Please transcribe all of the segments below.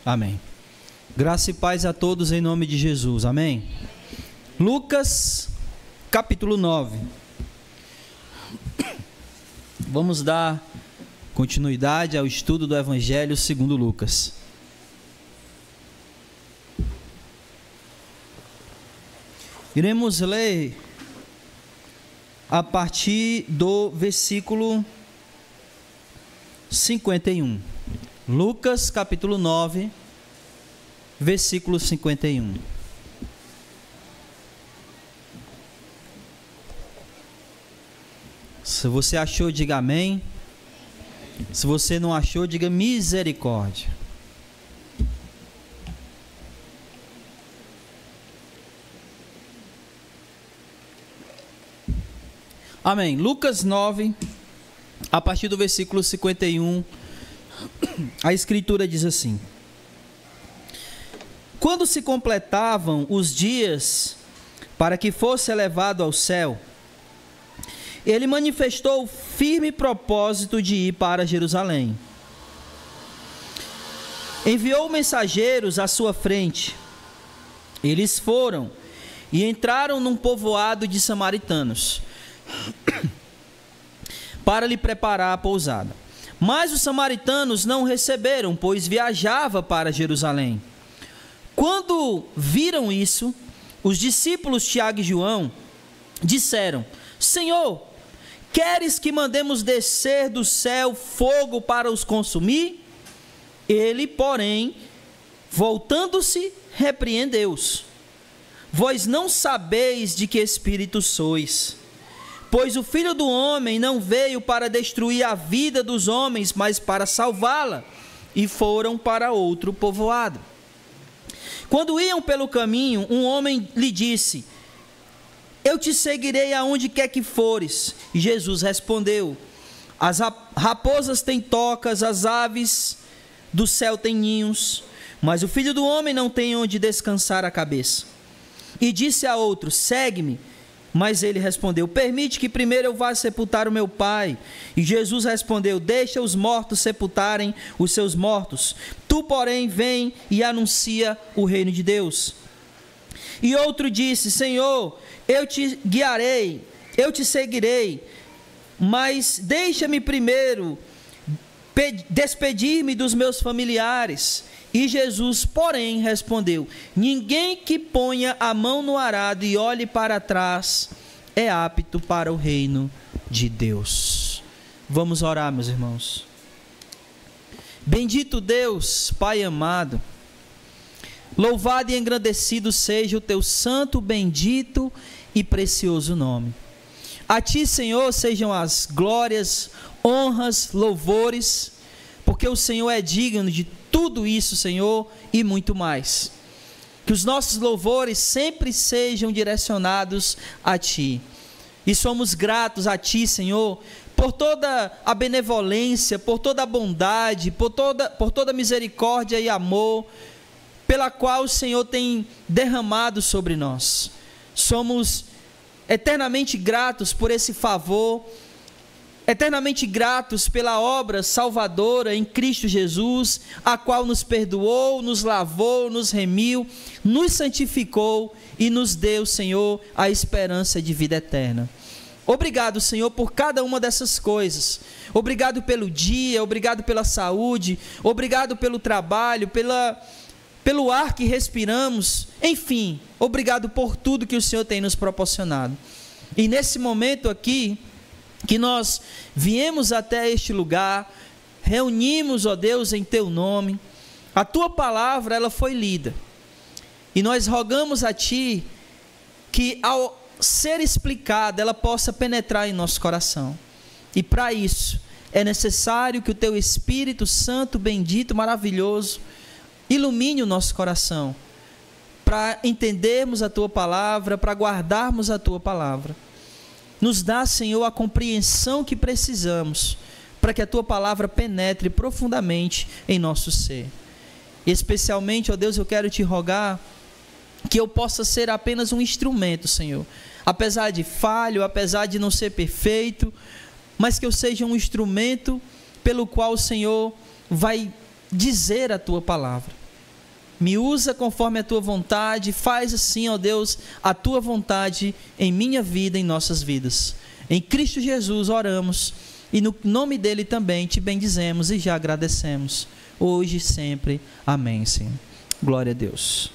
Amém. Graça e paz a todos em nome de Jesus. Amém. Lucas, capítulo 9. Vamos dar continuidade ao estudo do Evangelho segundo Lucas. Iremos ler a partir do versículo 51. Lucas, capítulo 9, versículo 51. Se você achou, diga amém. Se você não achou, diga misericórdia. Amém. Lucas 9, a partir do versículo 51, a Escritura diz assim: quando se completavam os dias para que fosse elevado ao céu, ele manifestou o firme propósito de ir para Jerusalém. Enviou mensageiros à sua frente. Eles foram e entraram num povoado de samaritanos para lhe preparar a pousada. Mas os samaritanos não o receberam, pois viajava para Jerusalém. Quando viram isso, os discípulos Tiago e João disseram: Senhor, queres que mandemos descer do céu fogo para os consumir? Ele, porém, voltando-se, repreendeu-os. Vós não sabeis de que espírito sois, pois o Filho do Homem não veio para destruir a vida dos homens, mas para salvá-la. E foram para outro povoado. Quando iam pelo caminho, um homem lhe disse: eu te seguirei aonde quer que fores. E Jesus respondeu: as raposas têm tocas, as aves do céu têm ninhos, mas o Filho do Homem não tem onde descansar a cabeça. E disse a outro: segue-me. Mas ele respondeu: permite que primeiro eu vá sepultar o meu pai. E Jesus respondeu: deixa os mortos sepultarem os seus mortos. Tu, porém, vem e anuncia o reino de Deus. E outro disse: Senhor, eu te guiarei, eu te seguirei, mas deixa-me primeiro despedir-me dos meus familiares. E Jesus, porém, respondeu: ninguém que ponha a mão no arado e olhe para trás é apto para o reino de Deus. Vamos orar, meus irmãos. Bendito Deus, Pai amado, louvado e engrandecido seja o teu santo, bendito e precioso nome. A ti, Senhor, sejam as glórias, honras, louvores, porque o Senhor é digno de tudo isso, Senhor, e muito mais. Que os nossos louvores sempre sejam direcionados a Ti. E somos gratos a Ti, Senhor, por toda a benevolência, por toda a bondade, por toda a misericórdia e amor, pela qual o Senhor tem derramado sobre nós. Somos eternamente gratos por esse favor, eternamente gratos pela obra salvadora em Cristo Jesus, a qual nos perdoou, nos lavou, nos remiu, nos santificou e nos deu, Senhor, a esperança de vida eterna. Obrigado, Senhor, por cada uma dessas coisas. Obrigado pelo dia, obrigado pela saúde, obrigado pelo trabalho, pelo ar que respiramos, enfim, obrigado por tudo que o Senhor tem nos proporcionado. E nesse momento aqui, que nós viemos até este lugar, reunimos, ó Deus, em Teu nome, a Tua palavra, ela foi lida, e nós rogamos a Ti, que ao ser explicada, ela possa penetrar em nosso coração, e para isso, é necessário que o Teu Espírito Santo, bendito, maravilhoso, ilumine o nosso coração, para entendermos a Tua palavra, para guardarmos a Tua palavra. Nos dá, Senhor, a compreensão que precisamos, para que a Tua palavra penetre profundamente em nosso ser. E especialmente, ó Deus, eu quero Te rogar que eu possa ser apenas um instrumento, Senhor. Apesar de falho, apesar de não ser perfeito, mas que eu seja um instrumento pelo qual o Senhor vai dizer a tua palavra. Me usa conforme a tua vontade, faz assim, ó Deus, a tua vontade em minha vida, em nossas vidas. Em Cristo Jesus oramos e no nome dele também te bendizemos e já agradecemos, hoje e sempre. Amém, Senhor. Glória a Deus.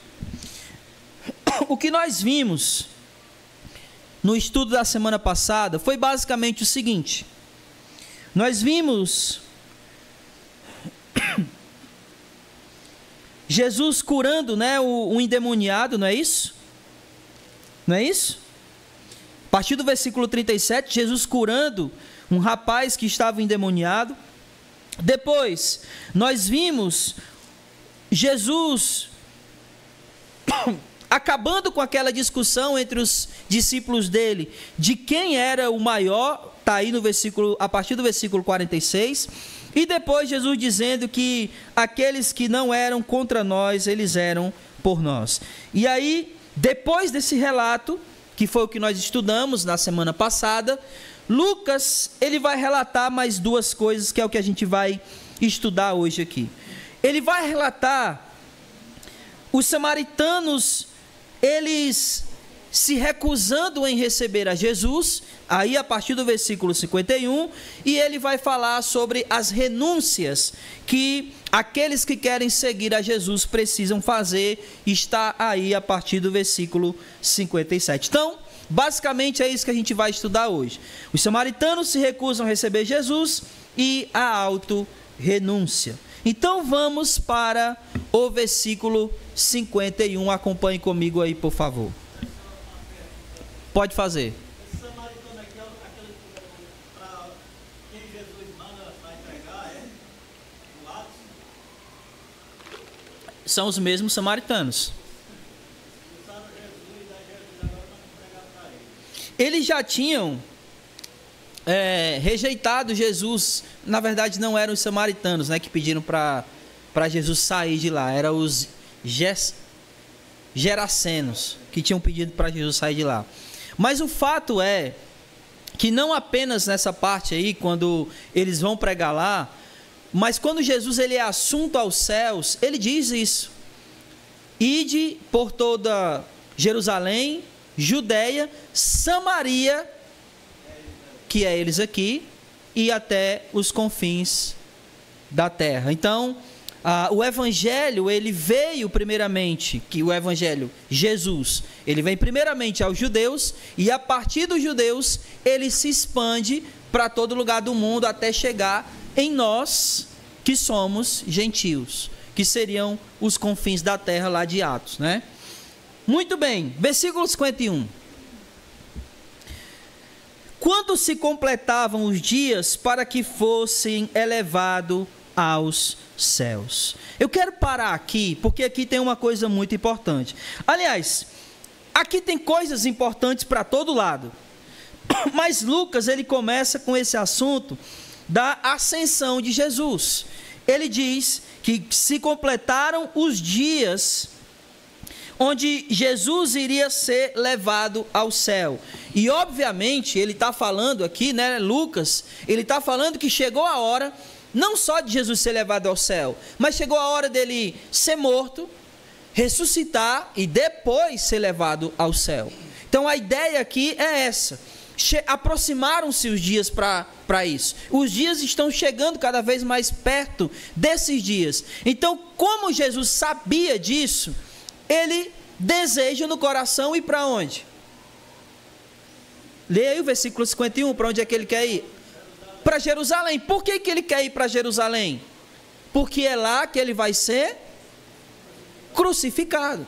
O que nós vimos no estudo da semana passada foi basicamente o seguinte: nós vimos Jesus curando, né, o endemoniado, não é isso? Não é isso? A partir do versículo 37, Jesus curando um rapaz que estava endemoniado. Depois, nós vimos Jesus acabando com aquela discussão entre os discípulos dele, de quem era o maior, está aí no versículo, a partir do versículo 46, e depois Jesus dizendo que aqueles que não eram contra nós, eles eram por nós. E aí, depois desse relato, que foi o que nós estudamos na semana passada, Lucas, ele vai relatar mais duas coisas, que é o que a gente vai estudar hoje aqui. Ele vai relatar os samaritanos, eles se recusando em receber a Jesus, aí a partir do versículo 51, e ele vai falar sobre as renúncias que aqueles que querem seguir a Jesus precisam fazer, está aí a partir do versículo 57. Então, basicamente é isso que a gente vai estudar hoje. Os samaritanos se recusam a receber Jesus e a auto-renúncia. Então vamos para o versículo 51, acompanhe comigo aí, por favor. Pode fazer. Esse samaritano aqui é aquele para quem Jesus manda para entregar, o Atos. São os mesmos samaritanos. Eles já tinham rejeitado Jesus. Na verdade não eram os samaritanos, né, que pediram para Jesus sair de lá. Eram os gerasenos que tinham pedido para Jesus sair de lá. Mas o fato é que não apenas nessa parte aí, quando eles vão pregar lá, mas quando Jesus ele é assunto aos céus, ele diz isso: ide por toda Jerusalém, Judeia, Samaria, que é eles aqui, e até os confins da terra. Então, o evangelho, ele veio primeiramente, que o evangelho, Jesus, ele vem primeiramente aos judeus, e a partir dos judeus, ele se expande para todo lugar do mundo, até chegar em nós, que somos gentios, que seriam os confins da terra lá de Atos, né? Muito bem, versículo 51. Quando se completavam os dias para que fossem elevados aos céus. Eu quero parar aqui, porque aqui tem uma coisa muito importante. Aliás, aqui tem coisas importantes para todo lado. Mas Lucas, ele começa com esse assunto da ascensão de Jesus. Ele diz que se completaram os dias onde Jesus iria ser levado ao céu. E obviamente ele está falando aqui, né, Lucas, ele está falando que chegou a hora, não só de Jesus ser levado ao céu, mas chegou a hora dele ser morto, ressuscitar e depois ser levado ao céu. Então a ideia aqui é essa. Aproximaram-se os dias para isso. Os dias estão chegando cada vez mais perto desses dias. Então, como Jesus sabia disso, ele deseja no coração ir para onde? Leia aí o versículo 51, para onde é que ele quer ir? Para Jerusalém. Por que ele quer ir para Jerusalém? Porque é lá que ele vai ser crucificado.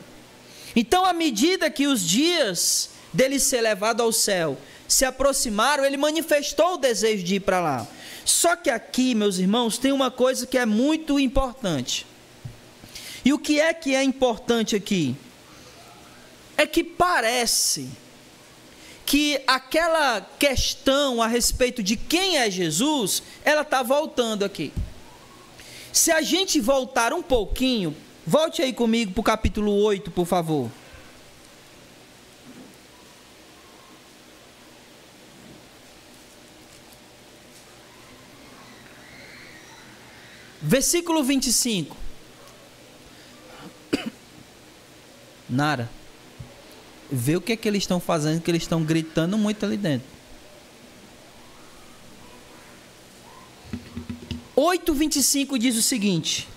Então, à medida que os dias dele ser levado ao céu se aproximaram, ele manifestou o desejo de ir para lá. Só que aqui, meus irmãos, tem uma coisa que é muito importante. E o que é importante aqui? É que parece que aquela questão a respeito de quem é Jesus, ela está voltando aqui. Se a gente voltar um pouquinho, volte aí comigo para o capítulo 8, por favor. Versículo 25. Nara, vê o que é que eles estão fazendo, que eles estão gritando muito ali dentro. 8:25 diz o seguinte: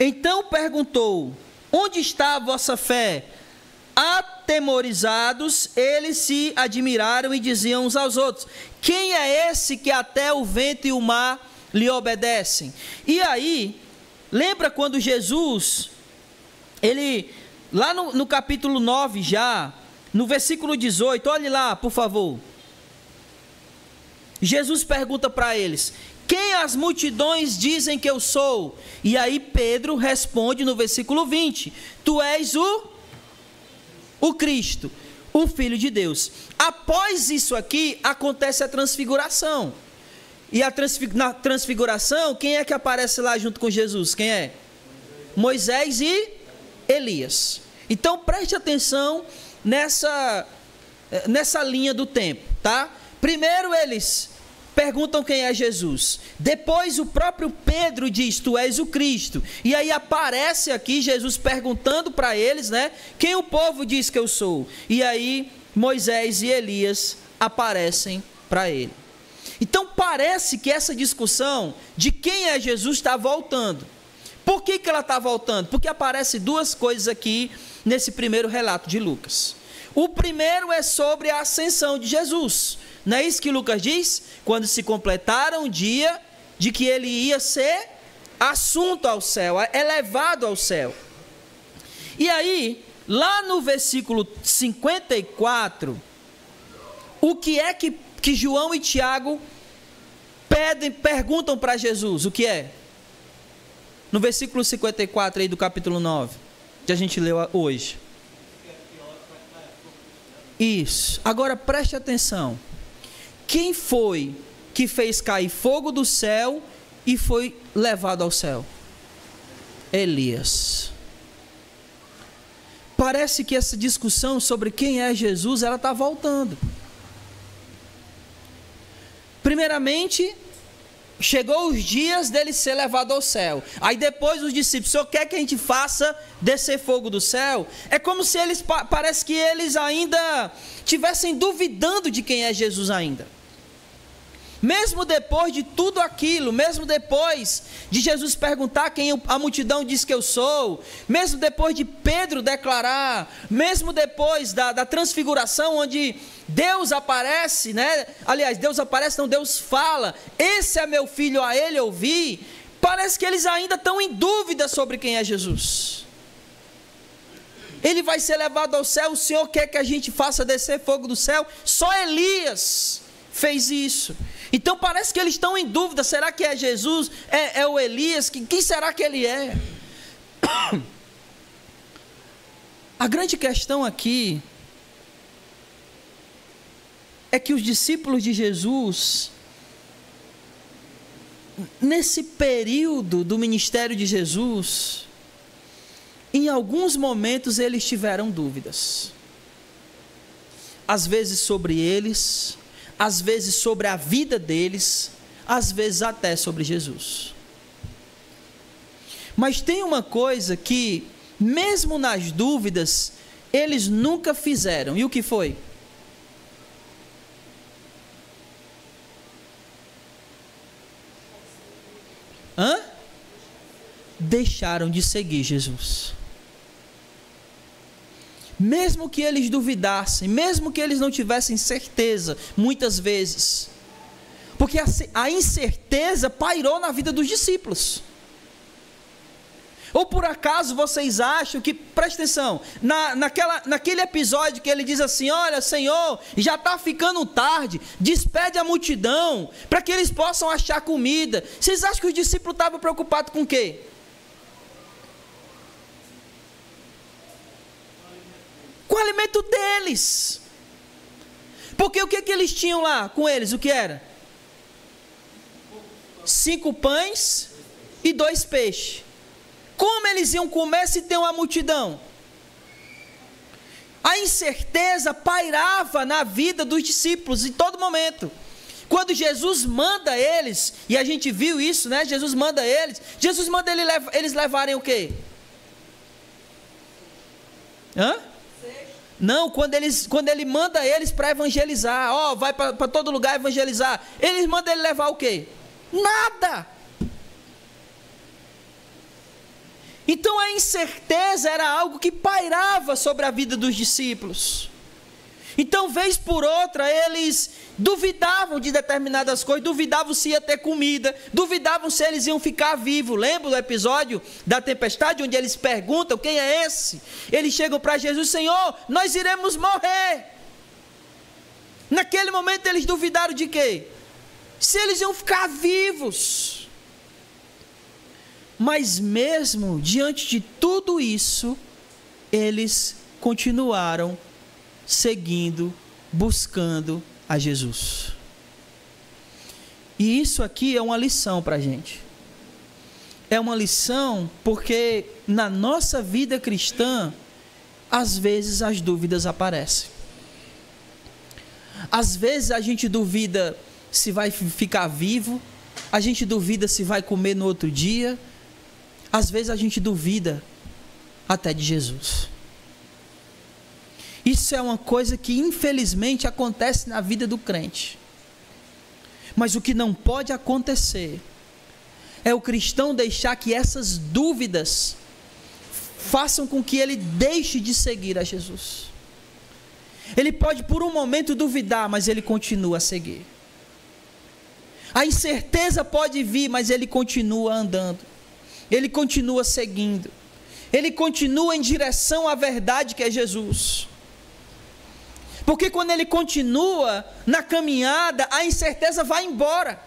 então perguntou: onde está a vossa fé? Atemorizados, eles se admiraram e diziam uns aos outros: quem é esse que até o vento e o mar lhe obedecem? E aí, lembra quando Jesus, ele, lá no capítulo 9 já, no versículo 18, olhe lá, por favor. Jesus pergunta para eles: quem as multidões dizem que eu sou? E aí Pedro responde no versículo 20: tu és o Cristo, o Filho de Deus. Após isso aqui, acontece a transfiguração. E na transfiguração, quem é que aparece lá junto com Jesus? Quem é? Moisés e Elias. Então preste atenção nessa linha do tempo, tá? Primeiro eles perguntam quem é Jesus. Depois o próprio Pedro diz: tu és o Cristo. E aí aparece aqui Jesus perguntando para eles, né? Quem o povo diz que eu sou? E aí Moisés e Elias aparecem para ele. Então parece que essa discussão de quem é Jesus está voltando. Por que ela está voltando? Porque aparecem duas coisas aqui nesse primeiro relato de Lucas. O primeiro é sobre a ascensão de Jesus. Não é isso que Lucas diz? Quando se completaram o dia de que ele ia ser assunto ao céu, elevado ao céu. E aí, lá no versículo 54, o que é que João e Tiago perguntam para Jesus? O que é? No versículo 54 aí do capítulo 9, que a gente leu hoje. Isso. Agora preste atenção. Quem foi que fez cair fogo do céu e foi levado ao céu? Elias. Parece que essa discussão sobre quem é Jesus, ela está voltando. Primeiramente, chegou os dias dele ser levado ao céu. Aí depois os discípulos: o Senhor quer que a gente faça descer fogo do céu? É como se eles, parece que eles ainda estivessem duvidando de quem é Jesus ainda. Mesmo depois de tudo aquilo, mesmo depois de Jesus perguntar quem a multidão diz que eu sou, mesmo depois de Pedro declarar, mesmo depois da transfiguração, onde Deus aparece, né? Aliás, Deus aparece, não, Deus fala: esse é meu filho, a ele ouvi. Parece que eles ainda estão em dúvida sobre quem é Jesus. Ele vai ser levado ao céu, o Senhor quer que a gente faça descer fogo do céu? Só Elias fez isso. Então parece que eles estão em dúvida: será que é Jesus? É o Elias? Quem será que ele é? A grande questão aqui é que os discípulos de Jesus, nesse período do ministério de Jesus, em alguns momentos eles tiveram dúvidas. Às vezes sobre eles, às vezes sobre a vida deles, às vezes até sobre Jesus. Mas tem uma coisa que, mesmo nas dúvidas, eles nunca fizeram. E o que foi? Deixaram de seguir Jesus. Mesmo que eles duvidassem, mesmo que eles não tivessem certeza, muitas vezes, porque a incerteza pairou na vida dos discípulos. Ou por acaso vocês acham que, presta atenção, naquele episódio que ele diz assim: olha, Senhor, já está ficando tarde, despede a multidão, para que eles possam achar comida. Vocês acham que os discípulos estavam preocupados com o quê? Com o alimento deles. Porque o que eles tinham lá com eles? O que era? 5 pães e 2 peixes. Como eles iam comer se tem uma multidão? A incerteza pairava na vida dos discípulos em todo momento. Quando Jesus manda eles, e a gente viu isso, né? Jesus manda eles eles levarem o quê? Hã? Não, quando ele manda eles para evangelizar, ó, vai para todo lugar evangelizar, eles mandam ele levar o quê? Nada. Então a incerteza era algo que pairava sobre a vida dos discípulos. Então, vez por outra, eles duvidavam de determinadas coisas, duvidavam se ia ter comida, duvidavam se eles iam ficar vivos. Lembra do episódio da tempestade, onde eles perguntam, quem é esse? Eles chegam para Jesus, Senhor, nós iremos morrer. Naquele momento eles duvidaram de quê? Se eles iam ficar vivos. Mas mesmo diante de tudo isso, eles continuaram seguindo, buscando a Jesus. E isso aqui é uma lição para a gente. É uma lição porque na nossa vida cristã, às vezes as dúvidas aparecem. Às vezes a gente duvida se vai ficar vivo, a gente duvida se vai comer no outro dia, às vezes a gente duvida até de Jesus. Isso é uma coisa que infelizmente acontece na vida do crente. Mas o que não pode acontecer é o cristão deixar que essas dúvidas façam com que ele deixe de seguir a Jesus. Ele pode por um momento duvidar, mas ele continua a seguir. A incerteza pode vir, mas ele continua andando. Ele continua seguindo. Ele continua em direção à verdade que é Jesus. Porque quando ele continua na caminhada, a incerteza vai embora.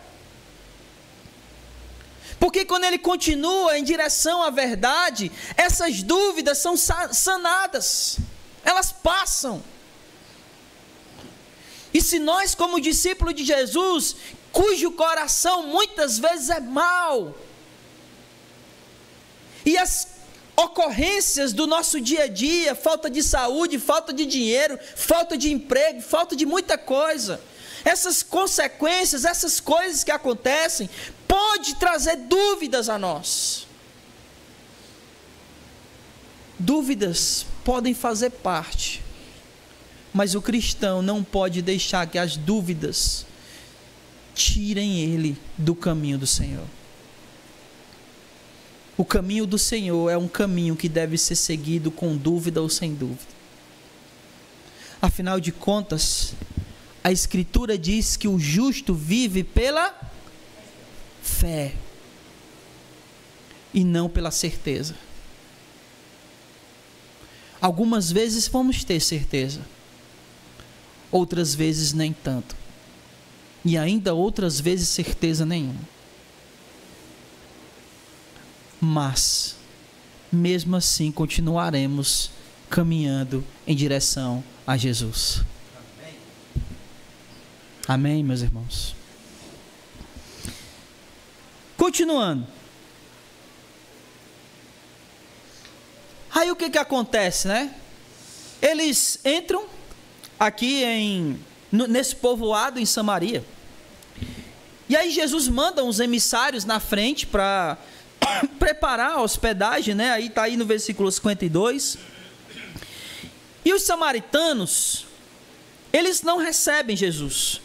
Porque quando ele continua em direção à verdade, essas dúvidas são sanadas. Elas passam. E se nós, como discípulos de Jesus, cujo coração muitas vezes é mau, e as ocorrências do nosso dia a dia, falta de saúde, falta de dinheiro, falta de emprego, falta de muita coisa, essas consequências, essas coisas que acontecem, pode trazer dúvidas a nós. Dúvidas podem fazer parte, mas o cristão não pode deixar que as dúvidas tirem ele do caminho do Senhor. O caminho do Senhor é um caminho que deve ser seguido com dúvida ou sem dúvida. Afinal de contas, a Escritura diz que o justo vive pela fé e não pela certeza. Algumas vezes vamos ter certeza, outras vezes nem tanto, e ainda outras vezes certeza nenhuma. Mas, mesmo assim, continuaremos caminhando em direção a Jesus. Amém, amém, meus irmãos. Continuando. Aí o que acontece, né? Eles entram aqui nesse povoado em Samaria. E aí Jesus manda uns emissários na frente para preparar a hospedagem, né? Aí está aí no versículo 52. E os samaritanos, eles não recebem Jesus.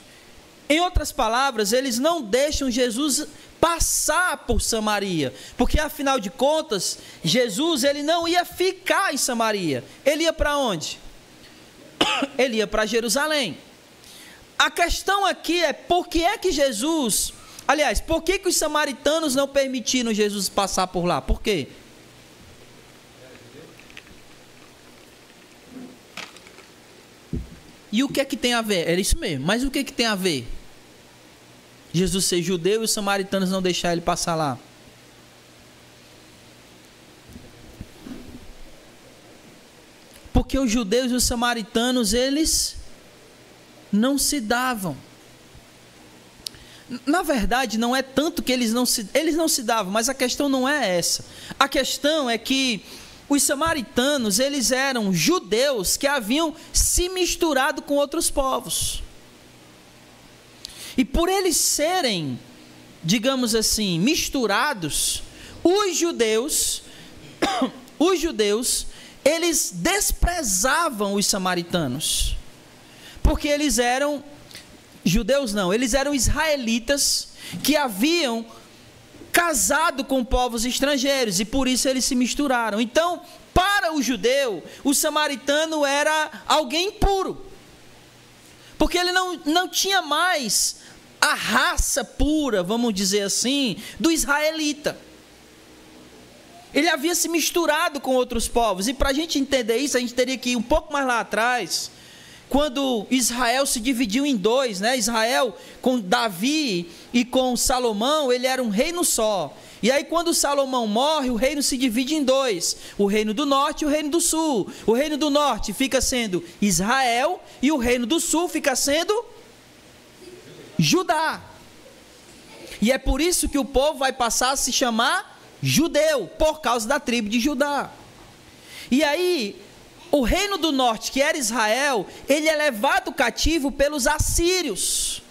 Em outras palavras, eles não deixam Jesus passar por Samaria, porque afinal de contas, Jesus, ele não ia ficar em Samaria. Ele ia para onde? Ele ia para Jerusalém. A questão aqui é por que é que Jesus, aliás, por que os samaritanos não permitiram Jesus passar por lá? Por quê? E o que é que tem a ver? Era isso mesmo, mas o que é que tem a ver? Jesus ser judeu e os samaritanos não deixar ele passar lá. Porque os judeus e os samaritanos, eles não se davam. Na verdade, não é tanto que eles não se davam, mas a questão não é essa. A questão é que os samaritanos, eles eram judeus que haviam se misturado com outros povos. E por eles serem, digamos assim, misturados, os judeus, eles desprezavam os samaritanos. Porque eles eram, judeus não, eles eram israelitas que haviam casado com povos estrangeiros e por isso eles se misturaram. Então, para o judeu, o samaritano era alguém impuro. Porque ele não tinha mais a raça pura, vamos dizer assim, do israelita. Ele havia se misturado com outros povos. E para a gente entender isso, a gente teria que ir um pouco mais lá atrás, quando Israel se dividiu em dois, né? Israel com Davi e com Salomão, ele era um reino só. E aí quando Salomão morre, o reino se divide em dois, o reino do norte e o reino do sul. O reino do norte fica sendo Israel e o reino do sul fica sendo Judá. E é por isso que o povo vai passar a se chamar judeu, por causa da tribo de Judá. E aí, o reino do norte, que era Israel, ele é levado cativo pelos assírios.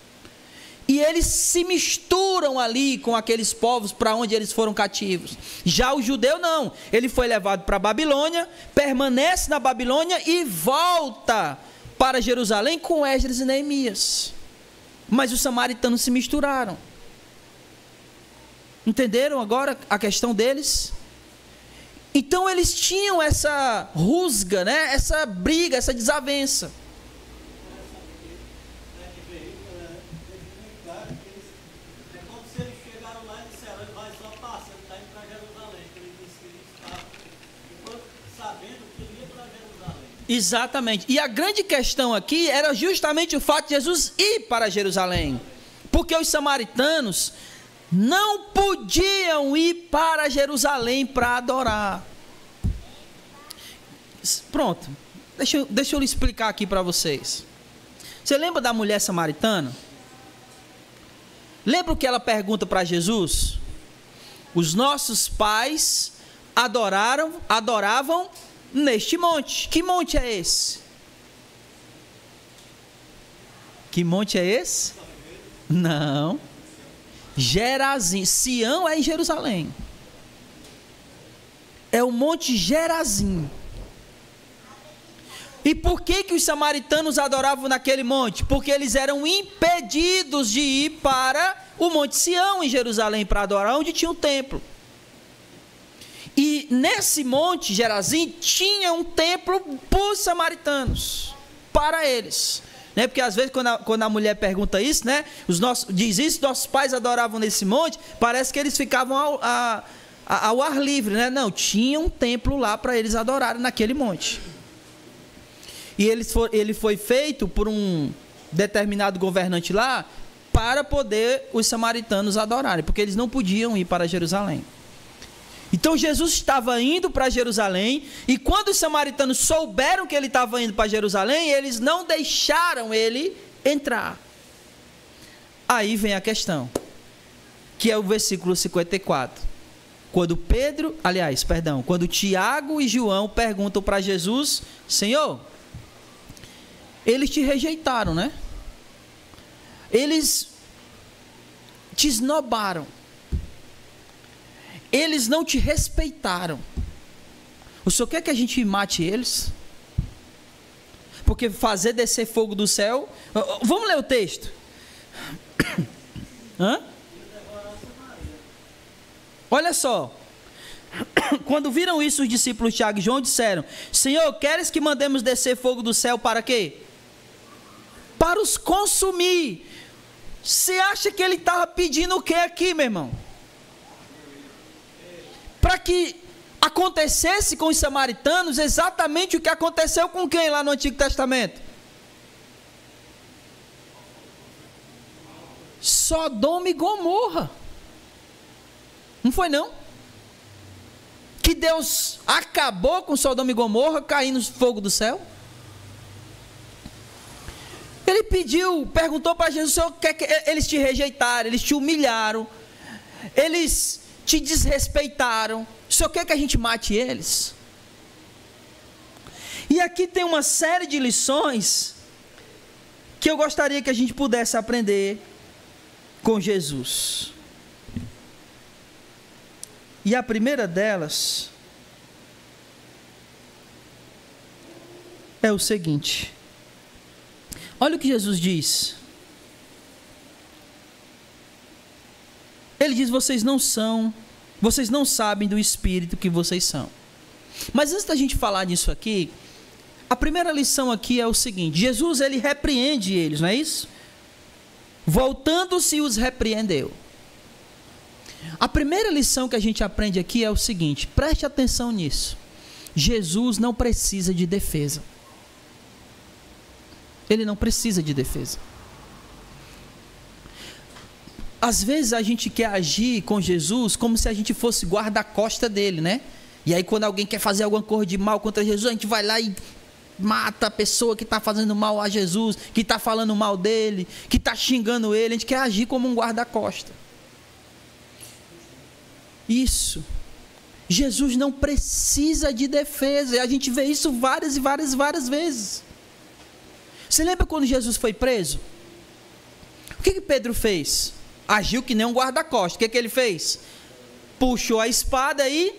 E eles se misturam ali com aqueles povos para onde eles foram cativos. Já o judeu não, ele foi levado para a Babilônia, permanece na Babilônia e volta para Jerusalém com Esdras e Neemias. Mas os samaritanos se misturaram. Entenderam agora a questão deles? Então eles tinham essa rusga, né? Essa briga, essa desavença. É como se eles chegaram lá e disseram, vai só passando, está indo para Jerusalém. Ele disse que ele estava sabendo que ele ia para Jerusalém. Exatamente. E a grande questão aqui era justamente o fato de Jesus ir para Jerusalém. Porque os samaritanos não podiam ir para Jerusalém para adorar. Pronto, deixa eu lhe explicar aqui para vocês. Você lembra da mulher samaritana? Lembra o que ela pergunta para Jesus? Os nossos pais adoravam neste monte. Que monte é esse? Que monte é esse? Não. Gerazim. Sião é em Jerusalém. É o monte Gerazim. E por que os samaritanos adoravam naquele monte? Porque eles eram impedidos de ir para o monte Sião em Jerusalém para adorar, onde tinha o templo. E nesse monte Gerazim tinha um templo para os samaritanos, para eles. Né? Porque às vezes quando a mulher pergunta isso, né? Diz isso, nossos pais adoravam nesse monte, parece que eles ficavam ao ar livre, né? Não, tinha um templo lá para eles adorarem naquele monte. E ele foi feito por um determinado governante lá, para poder os samaritanos adorarem, porque eles não podiam ir para Jerusalém. Então Jesus estava indo para Jerusalém, e quando os samaritanos souberam que ele estava indo para Jerusalém, eles não deixaram ele entrar. Aí vem a questão, que é o versículo 54. Quando quando Tiago e João perguntam para Jesus: Senhor, eles te rejeitaram, né? Eles te esnobaram. Eles não te respeitaram. O senhor quer que a gente mate eles? Porque fazer descer fogo do céu... Vamos ler o texto. Olha só. Quando viram isso, os discípulos Tiago e João disseram: Senhor, queres que mandemos descer fogo do céu para quê? Para os consumir. Você acha que ele estava pedindo o que aqui, meu irmão? Para que acontecesse com os samaritanos exatamente o que aconteceu com quem lá no Antigo Testamento? Sodoma e Gomorra. Não foi não? Que Deus acabou com Sodoma e Gomorra caindo fogo do céu? Ele perguntou para Jesus: Senhor, quer que eles te rejeitaram, eles te humilharam, eles te desrespeitaram, o Senhor quer que a gente mate eles? E aqui tem uma série de lições que eu gostaria que a gente pudesse aprender com Jesus. E a primeira delas é o seguinte: olha o que Jesus diz. Ele diz: vocês não sabem do Espírito que vocês são. Mas antes da gente falar disso aqui, a primeira lição aqui é o seguinte: Jesus, ele repreende eles, não é isso? Voltando-se, os repreendeu. A primeira lição que a gente aprende aqui é o seguinte: preste atenção nisso. Jesus não precisa de defesa. Ele não precisa de defesa. Às vezes a gente quer agir com Jesus como se a gente fosse guarda-costa dele, né? E aí quando alguém quer fazer alguma coisa de mal contra Jesus, a gente vai lá e mata a pessoa que está fazendo mal a Jesus, que está falando mal dele, que está xingando ele. A gente quer agir como um guarda-costa. Isso. Jesus não precisa de defesa. E a gente vê isso várias vezes. Você lembra quando Jesus foi preso? O que Pedro fez? Agiu que nem um guarda-costas. O que ele fez? Puxou a espada e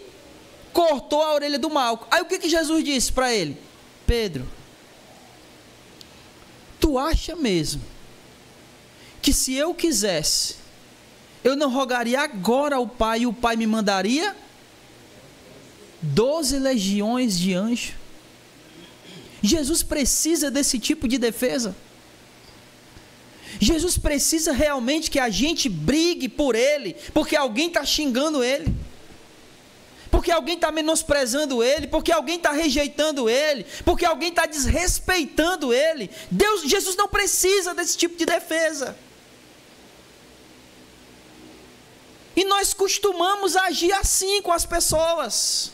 cortou a orelha do Malco. Aí o que Jesus disse para ele? Pedro, tu acha mesmo que se eu quisesse, eu não rogaria agora ao Pai e o Pai me mandaria 12 legiões de anjos? Jesus precisa desse tipo de defesa? Jesus precisa realmente que a gente brigue por ele, porque alguém está xingando ele, porque alguém está menosprezando ele, porque alguém está rejeitando ele, porque alguém está desrespeitando ele? Jesus não precisa desse tipo de defesa. E nós costumamos agir assim com as pessoas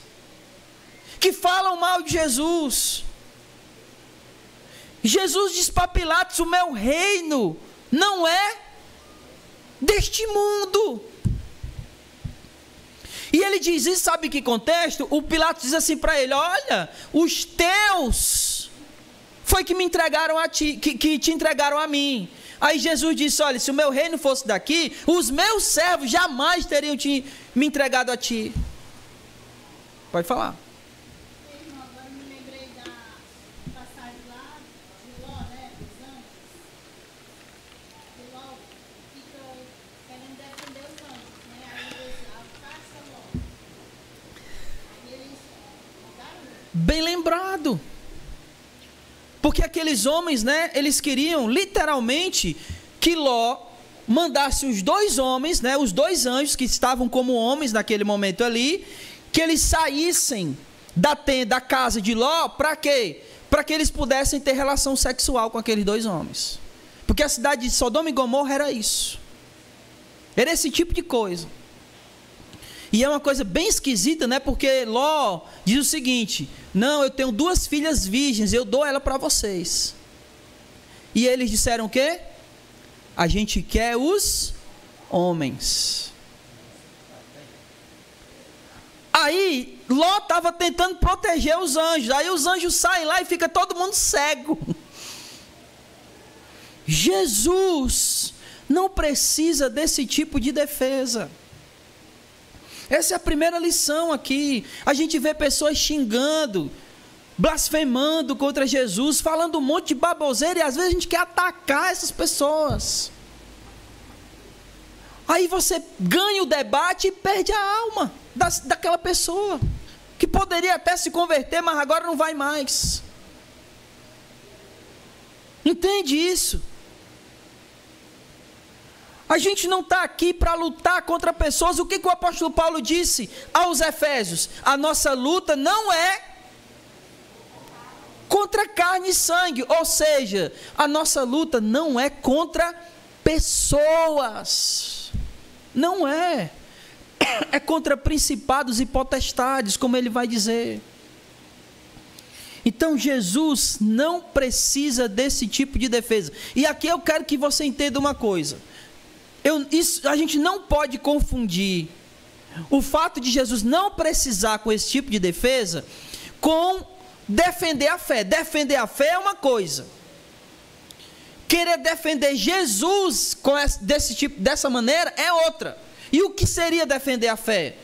que falam mal de Jesus. Jesus diz para Pilatos: o meu reino não é deste mundo. E ele diz isso, sabe em que contexto? O Pilatos diz assim para ele: olha, os teus foi que me entregaram a ti, que te entregaram a mim. Aí Jesus disse: olha, se o meu reino fosse daqui, os meus servos jamais teriam me entregado a ti. Pode falar. Bem lembrado. Porque aqueles homens, né, eles queriam literalmente que Ló mandasse os dois homens, né, os dois anjos que estavam como homens naquele momento ali, que eles saíssem da casa de Ló. Para quê? Para que eles pudessem ter relação sexual com aqueles dois homens. Porque a cidade de Sodoma e Gomorra era isso. Era esse tipo de coisa. E é uma coisa bem esquisita, né? Porque Ló diz o seguinte: não, eu tenho 2 filhas virgens, eu dou ela para vocês. E eles disseram o quê? A gente quer os homens. Aí Ló estava tentando proteger os anjos. Aí os anjos saem lá e fica todo mundo cego. Jesus não precisa desse tipo de defesa. Essa é a primeira lição aqui. A gente vê pessoas xingando, blasfemando contra Jesus, falando um monte de baboseira, e às vezes a gente quer atacar essas pessoas. Aí você ganha o debate e perde a alma daquela pessoa, que poderia até se converter, mas agora não vai mais. Entende isso? A gente não está aqui para lutar contra pessoas. O que o apóstolo Paulo disse aos Efésios? A nossa luta não é contra carne e sangue. Ou seja, a nossa luta não é contra pessoas. Não é. É contra principados e potestades, como ele vai dizer. Então Jesus não precisa desse tipo de defesa. E aqui eu quero que você entenda uma coisa. A gente não pode confundir o fato de Jesus não precisar com esse tipo de defesa com defender a fé. Defender a fé é uma coisa, querer defender Jesus dessa maneira é outra. E o que seria defender a fé?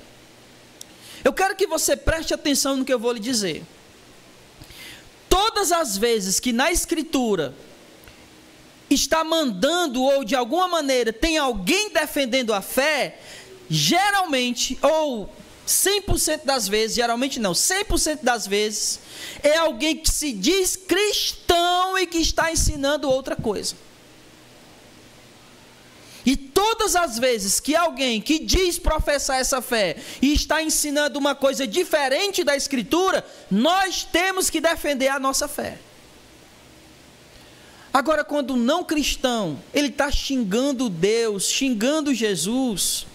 Eu quero que você preste atenção no que eu vou lhe dizer. Todas as vezes que na Escritura está mandando ou de alguma maneira tem alguém defendendo a fé, geralmente, ou 100% das vezes, geralmente não, 100% das vezes, é alguém que se diz cristão e que está ensinando outra coisa. E todas as vezes que alguém que diz professar essa fé e está ensinando uma coisa diferente da Escritura, nós temos que defender a nossa fé. Agora, quando o não cristão, ele está xingando Deus, xingando Jesus,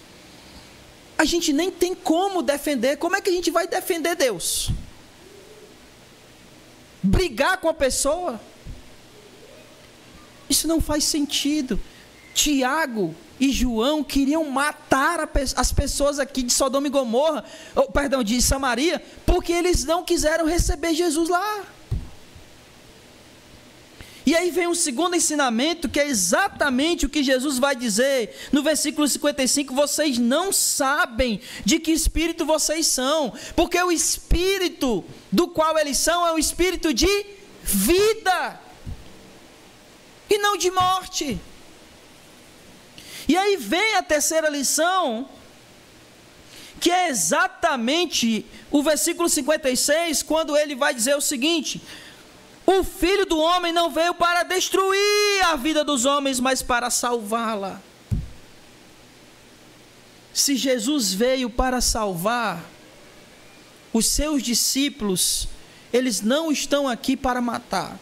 a gente nem tem como defender. Como é que a gente vai defender Deus? Brigar com a pessoa? Isso não faz sentido. Tiago e João queriam matar as pessoas aqui de Sodoma e Gomorra, de Samaria, porque eles não quiseram receber Jesus lá. E aí vem um segundo ensinamento, que é exatamente o que Jesus vai dizer no versículo 55, vocês não sabem de que espírito vocês são, porque o espírito do qual eles são é um espírito de vida, e não de morte. E aí vem a terceira lição, que é exatamente o versículo 56, quando ele vai dizer o seguinte: o Filho do Homem não veio para destruir a vida dos homens, mas para salvá-la. Se Jesus veio para salvar, os seus discípulos, eles não estão aqui para matar,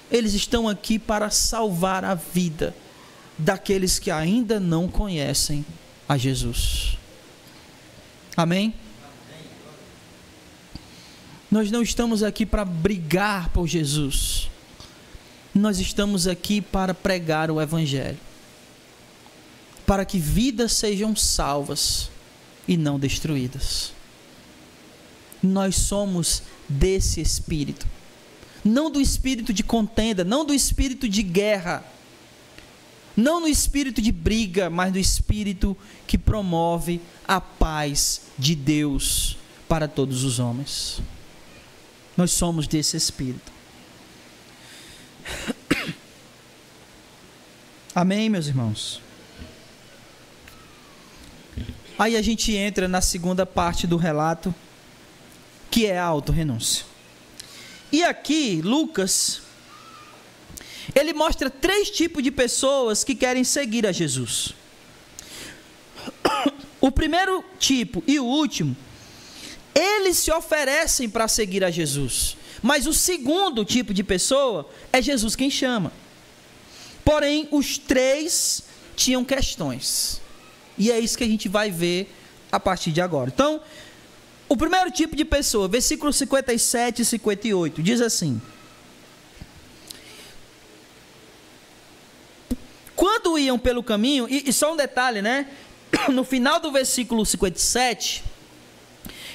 eles estão aqui para salvar a vida daqueles que ainda não conhecem a Jesus. Amém? Nós não estamos aqui para brigar por Jesus. Nós estamos aqui para pregar o Evangelho, para que vidas sejam salvas e não destruídas. Nós somos desse espírito, não do espírito de contenda, não do espírito de guerra, não no espírito de briga, mas do espírito que promove a paz de Deus para todos os homens. Nós somos desse espírito. Amém, meus irmãos? Aí a gente entra na segunda parte do relato, que é a autorrenúncia. E aqui, Lucas, ele mostra 3 tipos de pessoas que querem seguir a Jesus. O primeiro tipo e o último, eles se oferecem para seguir a Jesus. Mas o segundo tipo de pessoa é Jesus quem chama. Porém, os 3 tinham questões. E é isso que a gente vai ver a partir de agora. Então, o primeiro tipo de pessoa, versículos 57 e 58, diz assim: quando iam pelo caminho, e só um detalhe, né? No final do versículo 57,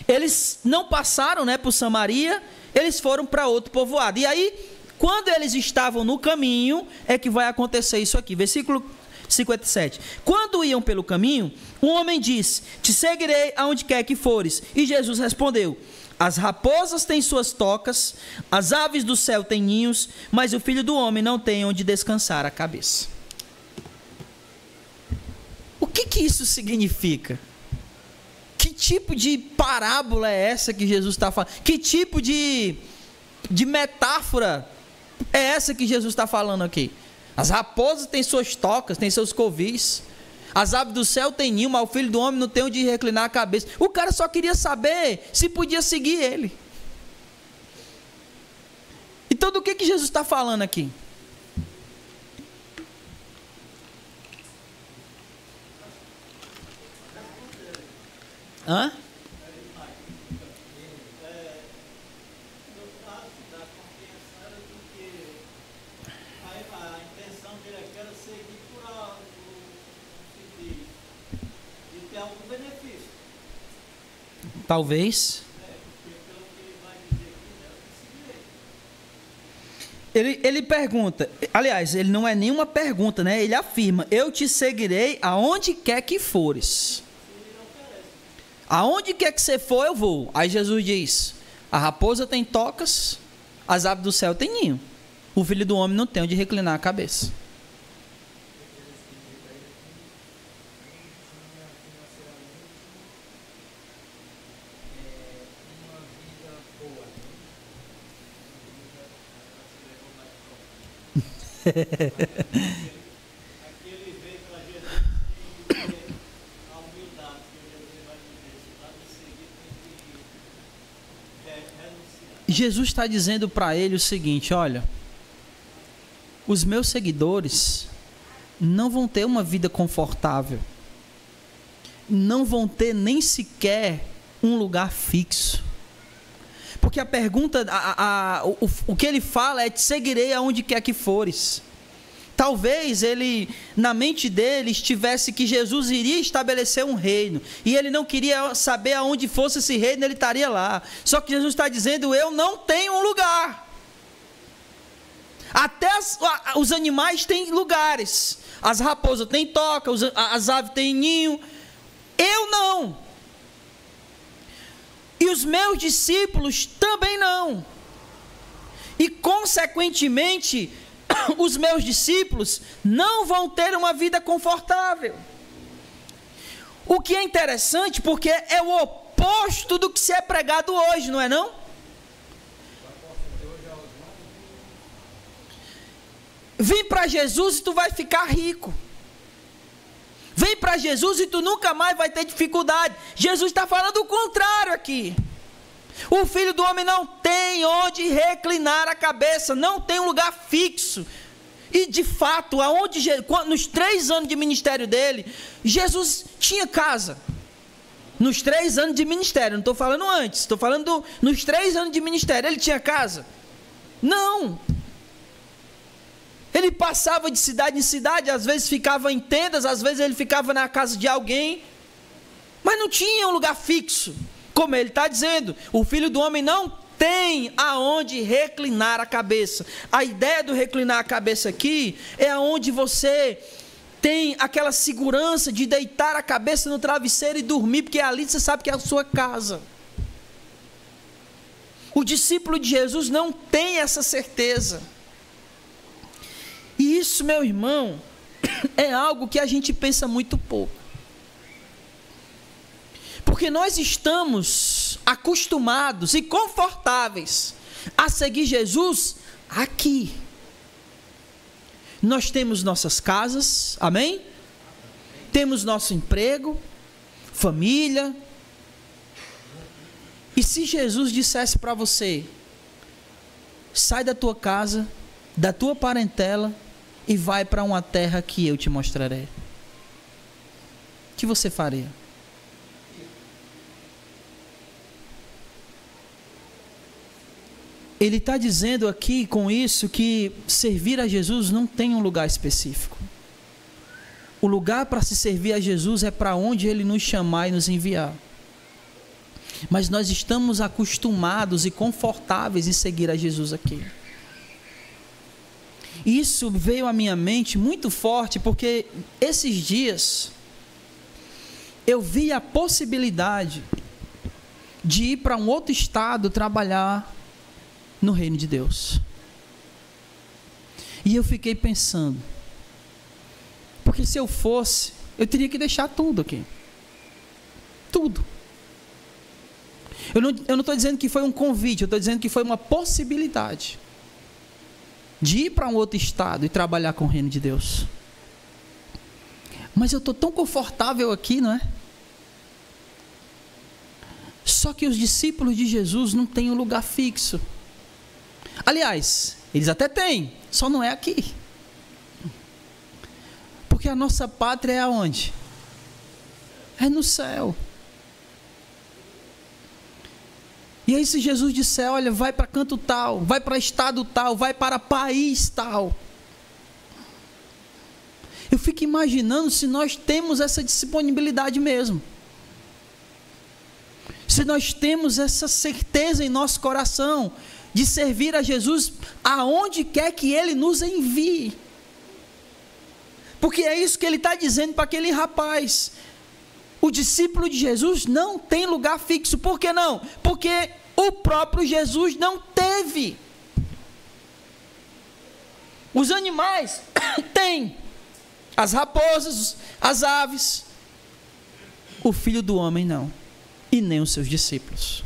eles não passaram, né, por Samaria, eles foram para outro povoado. E aí, quando eles estavam no caminho, é que vai acontecer isso aqui. Versículo 57. Quando iam pelo caminho, um homem disse: te seguirei aonde quer que fores. E Jesus respondeu: as raposas têm suas tocas, as aves do céu têm ninhos, mas o Filho do Homem não tem onde descansar a cabeça. O que isso significa? Que tipo de parábola é essa que Jesus está falando? Que tipo de metáfora é essa que Jesus está falando aqui? As raposas têm suas tocas, têm seus covis, as aves do céu têm ninho, mas o Filho do Homem não tem onde reclinar a cabeça. O cara só queria saber se podia seguir ele. Então, do que Jesus está falando aqui? Hã? Talvez. Ele pergunta, aliás, ele não é nenhuma pergunta, né? Ele afirma: eu te seguirei aonde quer que fores. Aonde quer que você for, eu vou. Aí Jesus diz: a raposa tem tocas, as aves do céu têm ninho. O filho do homem não tem onde reclinar a cabeça. Aqui ele veio para Jesus e a humildade que Jesus vai dizer, se está me seguindo, tem que renunciar. Jesus está dizendo para ele o seguinte: olha, os meus seguidores não vão ter uma vida confortável, não vão ter nem sequer um lugar fixo. Porque a pergunta, o que ele fala é: te seguirei aonde quer que fores. Talvez ele, na mente dele, estivesse que Jesus iria estabelecer um reino, e ele não queria saber aonde fosse esse reino, ele estaria lá. Só que Jesus está dizendo: eu não tenho um lugar. Até os animais têm lugares, as raposas têm toca, as aves têm ninho, eu não. E os meus discípulos também não. E, consequentemente, os meus discípulos não vão ter uma vida confortável. O que é interessante, porque é o oposto do que se é pregado hoje, não é não? Vem para Jesus e tu vai ficar rico. Vem para Jesus e tu nunca mais vai ter dificuldade. Jesus está falando o contrário aqui. O filho do homem não tem onde reclinar a cabeça, não tem um lugar fixo. E de fato, nos 3 anos de ministério dele, Jesus tinha casa. Nos 3 anos de ministério, não estou falando antes, estou falando nos 3 anos de ministério, ele tinha casa? Não. Ele passava de cidade em cidade, às vezes ficava em tendas, às vezes ele ficava na casa de alguém, mas não tinha um lugar fixo. Como ele está dizendo, o filho do homem não tem aonde reclinar a cabeça. A ideia do reclinar a cabeça aqui é aonde você tem aquela segurança de deitar a cabeça no travesseiro e dormir, porque ali você sabe que é a sua casa. O discípulo de Jesus não tem essa certeza. E isso, meu irmão, é algo que a gente pensa muito pouco. Porque nós estamos acostumados e confortáveis a seguir Jesus aqui. Nós temos nossas casas, amém? Temos nosso emprego, família. E se Jesus dissesse para você: sai da tua casa, da tua parentela e vai para uma terra que eu te mostrarei, o que você faria? Ele está dizendo aqui com isso que servir a Jesus não tem um lugar específico. O lugar para se servir a Jesus é para onde Ele nos chamar e nos enviar. Mas nós estamos acostumados e confortáveis em seguir a Jesus aqui. Isso veio à minha mente muito forte, porque esses dias eu vi a possibilidade de ir para um outro estado trabalhar no reino de Deus. E eu fiquei pensando, porque se eu fosse, eu teria que deixar tudo aqui. Tudo. Eu não estou dizendo que foi um convite, eu estou dizendo que foi uma possibilidade de ir para um outro estado e trabalhar com o reino de Deus. Mas eu estou tão confortável aqui, não é? Só que os discípulos de Jesus não têm um lugar fixo. Aliás, eles até têm, só não é aqui. Porque a nossa pátria é aonde? É no céu. E aí se Jesus disser: olha, vai para canto tal, vai para estado tal, vai para país tal, eu fico imaginando se nós temos essa disponibilidade mesmo. Se nós temos essa certeza em nosso coração de servir a Jesus aonde quer que Ele nos envie. Porque é isso que Ele está dizendo para aquele rapaz. O discípulo de Jesus não tem lugar fixo. Por que não? Porque o próprio Jesus não teve. Os animais têm. As raposas, as aves. O Filho do Homem não. E nem os seus discípulos.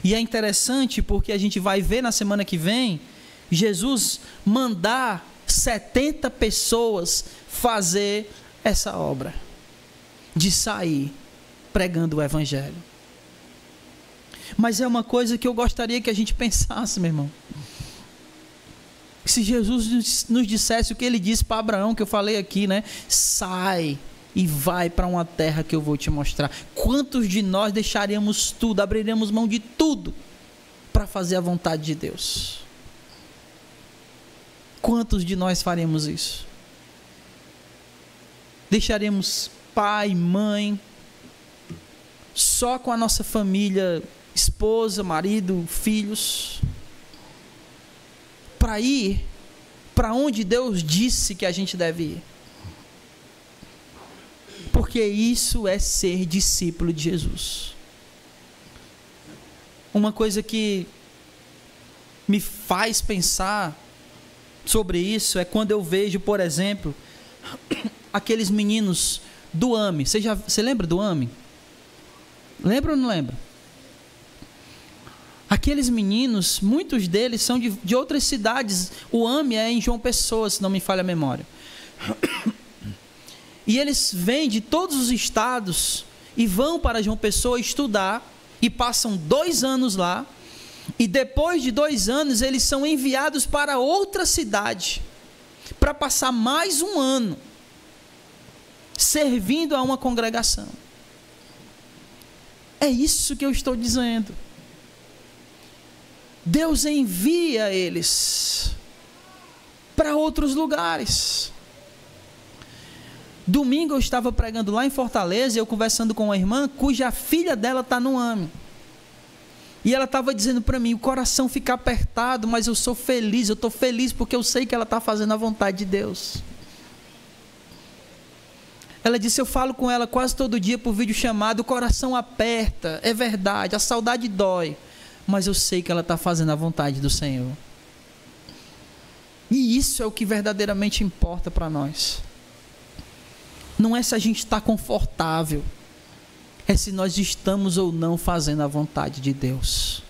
E é interessante porque a gente vai ver na semana que vem Jesus mandar 70 pessoas fazer essa obra de sair pregando o Evangelho. Mas é uma coisa que eu gostaria que a gente pensasse, meu irmão. Se Jesus nos dissesse o que Ele disse para Abraão, que eu falei aqui, né? Sai e vai para uma terra que eu vou te mostrar. Quantos de nós deixaríamos tudo, abriríamos mão de tudo para fazer a vontade de Deus? Quantos de nós faremos isso? Deixaremos pai, mãe, só com a nossa família, esposa, marido, filhos, para ir para onde Deus disse que a gente deve ir? Porque isso é ser discípulo de Jesus. Uma coisa que me faz pensar sobre isso é quando eu vejo, por exemplo, aqueles meninos do AME. Você lembra do AME? Lembra ou não lembra? Aqueles meninos, muitos deles são de outras cidades. O AME é em João Pessoa, se não me falha a memória. E eles vêm de todos os estados e vão para João Pessoa estudar e passam 2 anos lá. E depois de 2 anos eles são enviados para outra cidade para passar mais 1 ano servindo a uma congregação. É isso que eu estou dizendo. Deus envia eles para outros lugares. Domingo eu estava pregando lá em Fortaleza e eu conversando com uma irmã cuja filha dela está no AME. E ela estava dizendo para mim, o coração fica apertado, mas eu sou feliz, eu estou feliz porque eu sei que ela está fazendo a vontade de Deus. Ela disse, eu falo com ela quase todo dia por vídeo chamado, o coração aperta, é verdade, a saudade dói, mas eu sei que ela está fazendo a vontade do Senhor. E isso é o que verdadeiramente importa para nós. Não é se a gente está confortável, é se nós estamos ou não fazendo a vontade de Deus.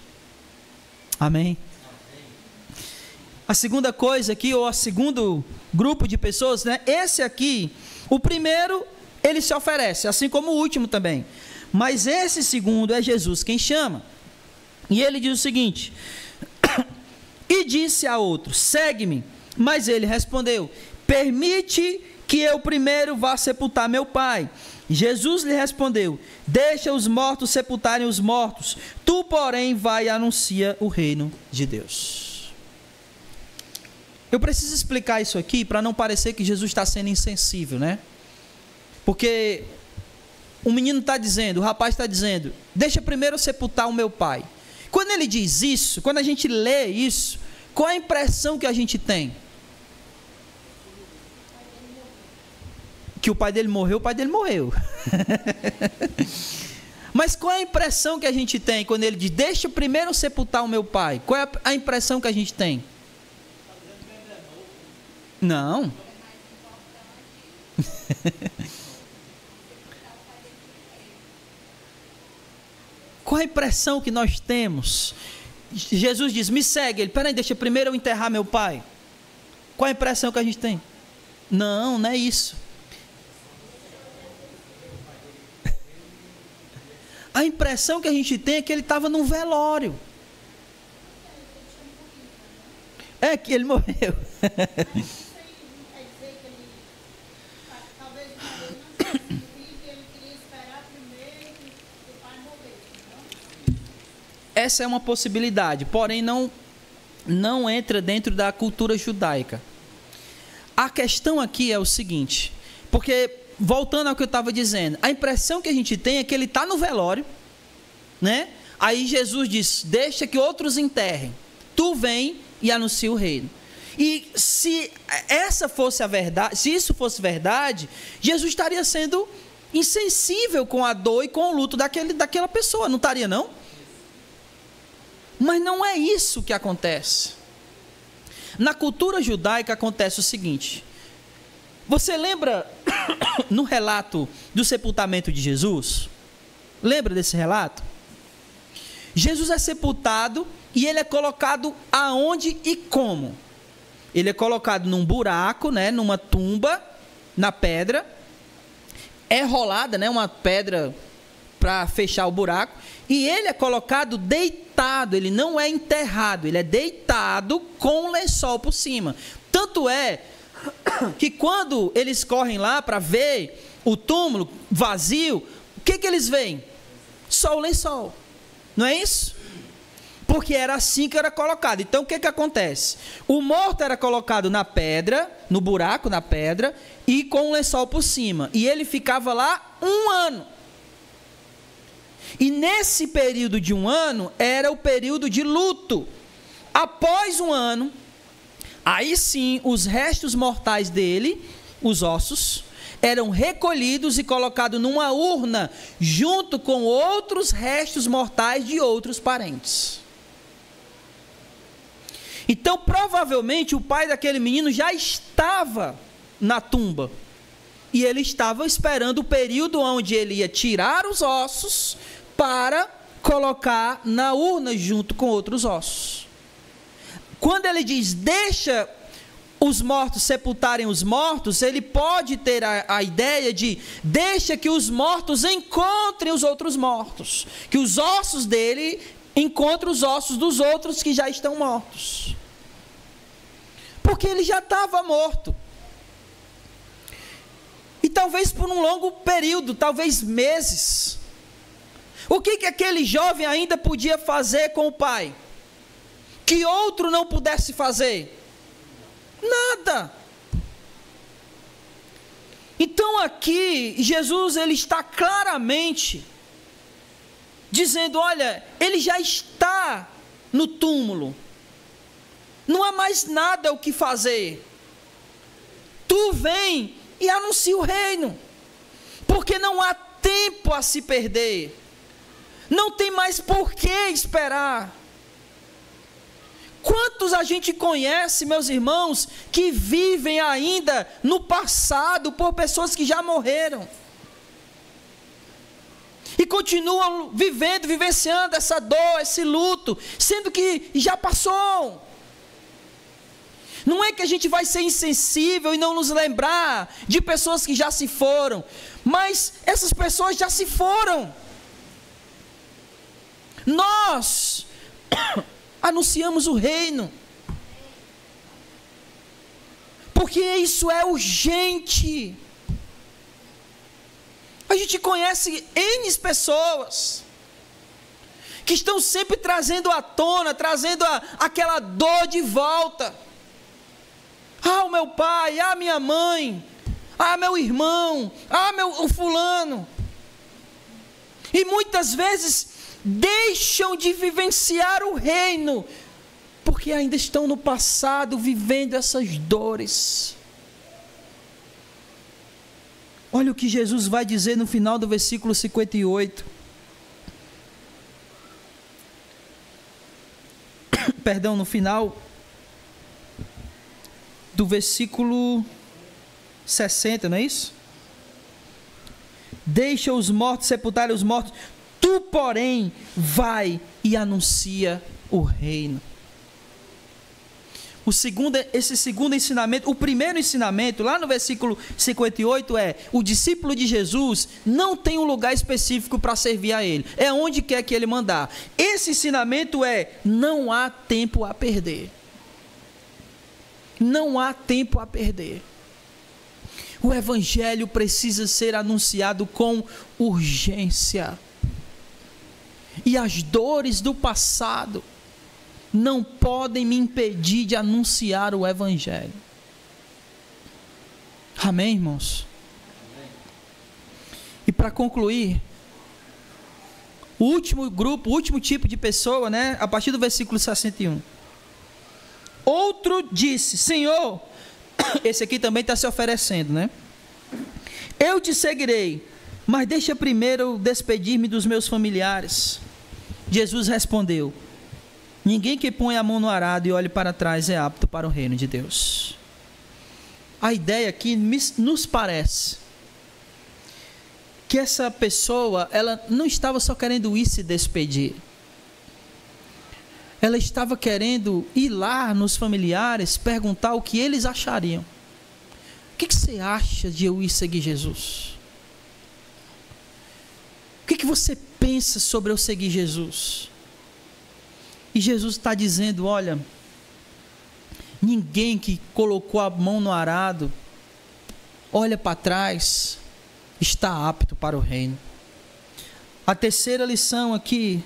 Amém? A segunda coisa aqui, ou o segundo grupo de pessoas, né? Esse aqui, o primeiro, ele se oferece, assim como o último também. Mas esse segundo é Jesus quem chama. E ele diz o seguinte: e disse a outro, segue-me. Mas ele respondeu, permite que eu primeiro vá sepultar meu pai. Jesus lhe respondeu, deixa os mortos sepultarem os mortos, tu porém vai e anuncia o reino de Deus. Eu preciso explicar isso aqui para não parecer que Jesus está sendo insensível, né? Porque o menino está dizendo, o rapaz está dizendo, deixa primeiro eu sepultar o meu pai. Quando ele diz isso, quando a gente lê isso, qual a impressão que a gente tem? Que o pai dele morreu, o pai dele morreu. Mas qual é a impressão que a gente tem quando ele diz, deixa primeiro sepultar o meu pai? Qual é a impressão que a gente tem? Não. Qual a impressão que nós temos? Jesus diz, me segue. Ele, peraí, deixa primeiro eu enterrar meu pai. Qual a impressão que a gente tem? Não, não é isso. A impressão que a gente tem é que ele estava num velório. É que ele morreu. Essa é uma possibilidade, porém não entra dentro da cultura judaica. A questão aqui é o seguinte, porque, voltando ao que eu estava dizendo, a impressão que a gente tem é que ele está no velório, né? Aí Jesus diz: deixa que outros enterrem, tu vem e anuncia o reino. E se essa fosse a verdade, se isso fosse verdade, Jesus estaria sendo insensível com a dor e com o luto daquela pessoa, não estaria não? Mas não é isso que acontece. Na cultura judaica acontece o seguinte: você lembra no relato do sepultamento de Jesus? Lembra desse relato? Jesus é sepultado e ele é colocado aonde e como? Ele é colocado num buraco, né, numa tumba, na pedra, é rolada, né, uma pedra para fechar o buraco, e ele é colocado deitado, ele não é enterrado, ele é deitado com um lençol por cima. Tanto é que quando eles correm lá para ver o túmulo vazio, o que eles veem? Só o lençol, não é isso? Porque era assim que era colocado. Então o que acontece? O morto era colocado na pedra, no buraco, na pedra, e com um lençol por cima. E ele ficava lá 1 ano. E nesse período de 1 ano, era o período de luto. Após 1 ano, aí sim, os restos mortais dele, os ossos, eram recolhidos e colocados numa urna, junto com outros restos mortais de outros parentes. Então, provavelmente, o pai daquele menino já estava na tumba. E ele estava esperando o período onde ele ia tirar os ossos para colocar na urna junto com outros ossos. Quando ele diz, deixa os mortos sepultarem os mortos, ele pode ter a ideia de, deixa que os mortos encontrem os outros mortos. Que os ossos dele encontrem os ossos dos outros que já estão mortos. Porque ele já estava morto. E talvez por um longo período, talvez meses. O que aquele jovem ainda podia fazer com o pai? Que outro não pudesse fazer? Nada. Então aqui, Jesus ele está claramente dizendo, olha, ele já está no túmulo. Não há mais nada o que fazer. Tu vem e anuncia o reino. Porque não há tempo a se perder. Não tem mais por que esperar. Quantos a gente conhece, meus irmãos, que vivem ainda no passado por pessoas que já morreram. E continuam vivendo, vivenciando essa dor, esse luto, sendo que já passou. Não é que a gente vai ser insensível e não nos lembrar de pessoas que já se foram, mas essas pessoas já se foram. Nós anunciamos o reino, porque isso é urgente. A gente conhece N pessoas que estão sempre trazendo à tona, trazendo aquela dor de volta. Ah, o meu pai, ah, minha mãe, ah, meu irmão, ah, o fulano. E muitas vezes deixam de vivenciar o reino, porque ainda estão no passado vivendo essas dores. Olha o que Jesus vai dizer no final do versículo 58. Perdão, no final do versículo 60, não é isso? Deixa os mortos sepultarem os mortos, tu, porém, vai e anuncia o reino. Esse segundo ensinamento, o primeiro ensinamento, lá no versículo 58 é, o discípulo de Jesus não tem um lugar específico para servir a ele, é onde quer que ele mandar. Esse ensinamento é, não há tempo a perder. Não há tempo a perder. O evangelho precisa ser anunciado com urgência. E as dores do passado não podem me impedir de anunciar o evangelho. Amém, irmãos? E para concluir, O último grupo, o último tipo de pessoa, né? A partir do versículo 61. Outro disse: Senhor, esse aqui também está se oferecendo, né? Eu te seguirei, mas deixa primeiro despedir-me dos meus familiares. Jesus respondeu: ninguém que põe a mão no arado e olhe para trás é apto para o reino de Deus. A ideia aqui nos parece que essa pessoa, ela não estava só querendo ir se despedir. Ela estava querendo ir lá nos familiares, perguntar o que eles achariam. O que você acha de eu ir seguir Jesus? O que você pensa sobre eu seguir Jesus? E Jesus está dizendo: olha, ninguém que colocou a mão no arado, olha para trás, está apto para o reino. A terceira lição aqui: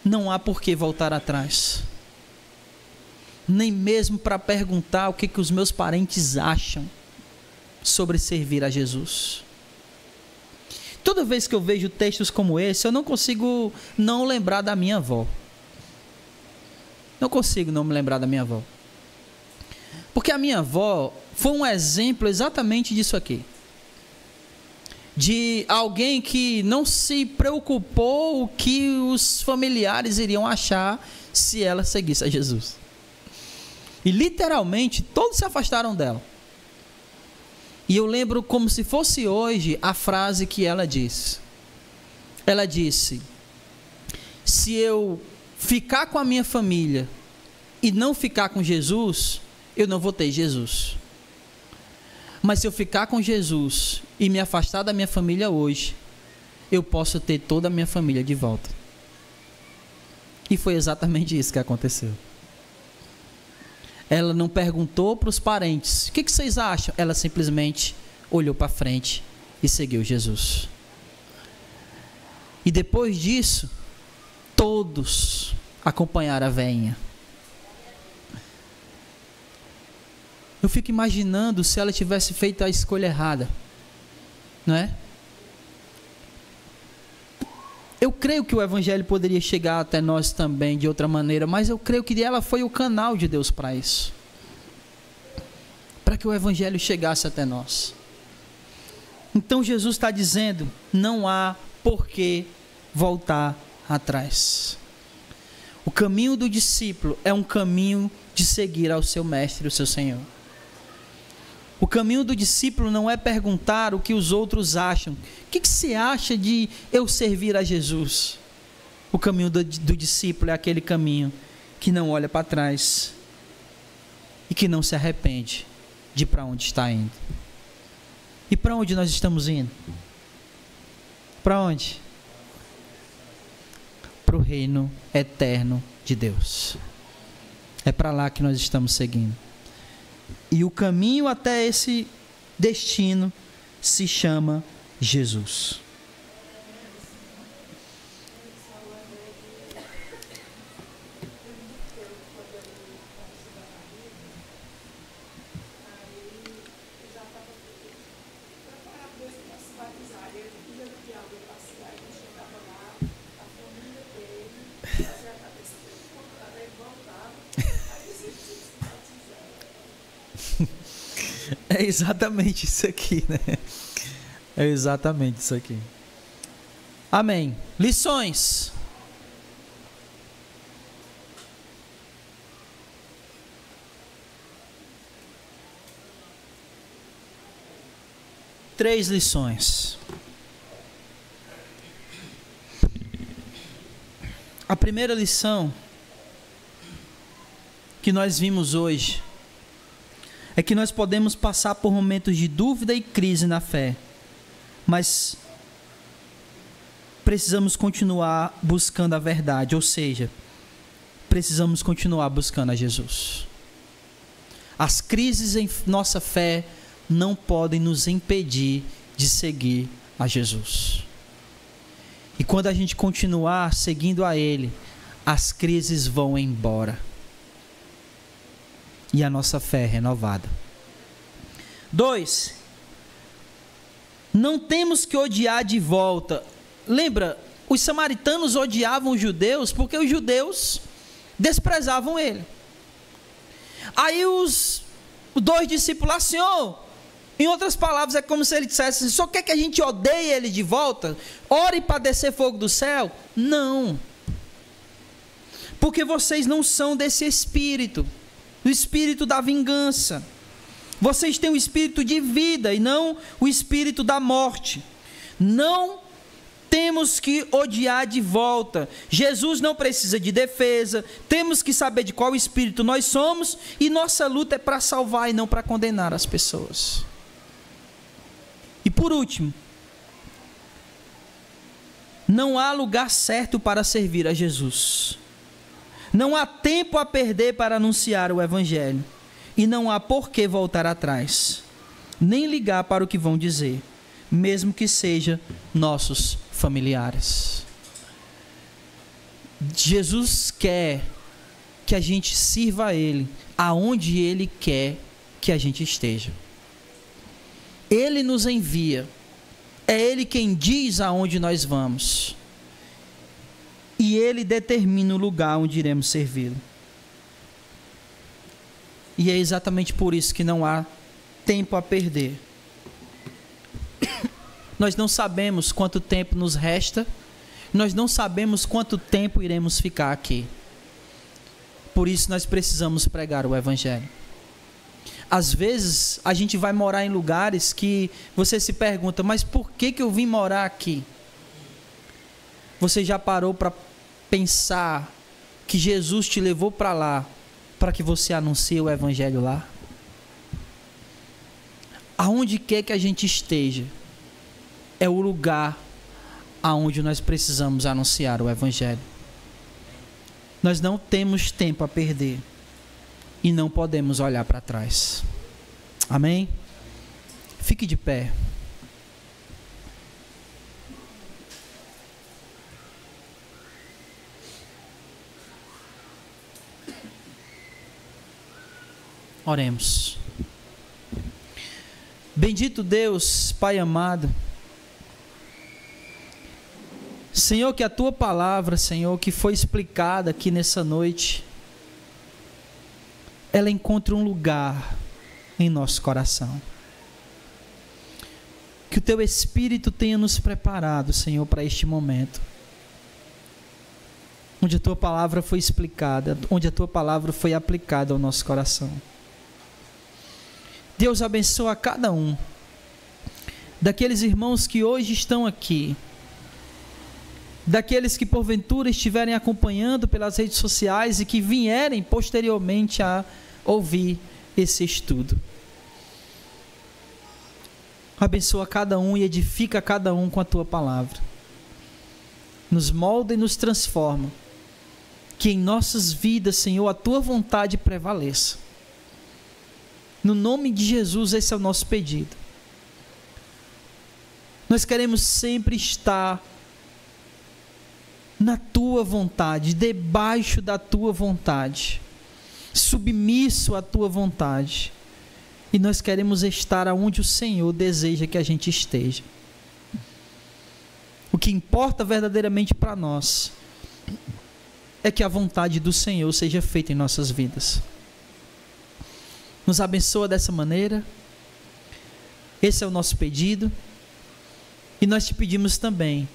não há por que voltar atrás, nem mesmo para perguntar o que os meus parentes acham sobre servir a Jesus. Toda vez que eu vejo textos como esse, eu não consigo não lembrar da minha avó. Não consigo não me lembrar da minha avó. Porque a minha avó foi um exemplo exatamente disso aqui. De alguém que não se preocupou o que os familiares iriam achar se ela seguisse a Jesus. E literalmente todos se afastaram dela. E eu lembro como se fosse hoje a frase que ela disse. Ela disse: se eu ficar com a minha família e não ficar com Jesus, eu não vou ter Jesus. Mas se eu ficar com Jesus e me afastar da minha família hoje, eu posso ter toda a minha família de volta. E foi exatamente isso que aconteceu. Ela não perguntou para os parentes: o que vocês acham? Ela simplesmente olhou para frente e seguiu Jesus. E depois disso, todos acompanharam a velhinha. Eu fico imaginando se ela tivesse feito a escolha errada, não é? Eu creio que o evangelho poderia chegar até nós também de outra maneira, mas eu creio que ela foi o canal de Deus para isso, para que o evangelho chegasse até nós. Então Jesus está dizendo: não há por que voltar atrás. O caminho do discípulo é um caminho de seguir ao seu mestre, o seu Senhor. O caminho do discípulo não é perguntar o que os outros acham. O que você acha de eu servir a Jesus? O caminho do discípulo é aquele caminho que não olha para trás e que não se arrepende de para onde está indo. E para onde nós estamos indo? Para onde? Para o reino eterno de Deus. É para lá que nós estamos seguindo. E o caminho até esse destino se chama Jesus. É exatamente isso aqui, né? É exatamente isso aqui. Amém. Lições. Três lições. A primeira lição que nós vimos hoje é que nós podemos passar por momentos de dúvida e crise na fé, mas precisamos continuar buscando a verdade, ou seja, precisamos continuar buscando a Jesus. As crises em nossa fé não podem nos impedir de seguir a Jesus. E quando a gente continuar seguindo a Ele, as crises vão embora. E a nossa fé é renovada. 2. Não temos que odiar de volta lembra, os samaritanos odiavam os judeus porque os judeus desprezavam ele. Aí os dois discípulos, Senhor, em outras palavras, é como se ele dissesse assim, só quer que a gente odeie ele de volta? Ore para descer fogo do céu? Não. Porque vocês não são desse espírito, o espírito da vingança. Vocês têm o espírito de vida e não o espírito da morte. Não temos que odiar de volta. Jesus não precisa de defesa. Temos que saber de qual espírito nós somos. E nossa luta é para salvar e não para condenar as pessoas. E por último, não há lugar certo para servir a Jesus. Não há tempo a perder para anunciar o Evangelho. E não há por que voltar atrás. Nem ligar para o que vão dizer. Mesmo que seja nossos familiares. Jesus quer que a gente sirva a Ele aonde Ele quer que a gente esteja. Ele nos envia. É Ele quem diz aonde nós vamos. E Ele determina o lugar onde iremos servi-lo. E é exatamente por isso que não há tempo a perder. Nós não sabemos quanto tempo nos resta. Nós não sabemos quanto tempo iremos ficar aqui. Por isso nós precisamos pregar o Evangelho. Às vezes a gente vai morar em lugares que você se pergunta, mas por que eu vim morar aqui? Você já parou para pensar que Jesus te levou para lá para que você anuncie o Evangelho lá? Aonde quer que a gente esteja, é o lugar aonde nós precisamos anunciar o Evangelho. Nós não temos tempo a perder e não podemos olhar para trás. Amém? Fique de pé. Oremos. Bendito Deus, Pai amado, Senhor, que a Tua palavra, Senhor, que foi explicada aqui nessa noite, ela encontre um lugar em nosso coração. Que o Teu Espírito tenha nos preparado, Senhor, para este momento, onde a Tua palavra foi explicada, onde a Tua palavra foi aplicada ao nosso coração. Deus abençoa a cada um daqueles irmãos que hoje estão aqui, daqueles que porventura estiverem acompanhando pelas redes sociais e que vierem posteriormente a ouvir esse estudo. Abençoa cada um e edifica cada um com a Tua palavra. Nos molda e nos transforma. Que em nossas vidas, Senhor, a Tua vontade prevaleça. No nome de Jesus, esse é o nosso pedido. Nós queremos sempre estar na Tua vontade, debaixo da Tua vontade, submisso à Tua vontade. E nós queremos estar aonde o Senhor deseja que a gente esteja. O que importa verdadeiramente para nós é que a vontade do Senhor seja feita em nossas vidas. Nos abençoa dessa maneira. Esse é o nosso pedido. E nós te pedimos também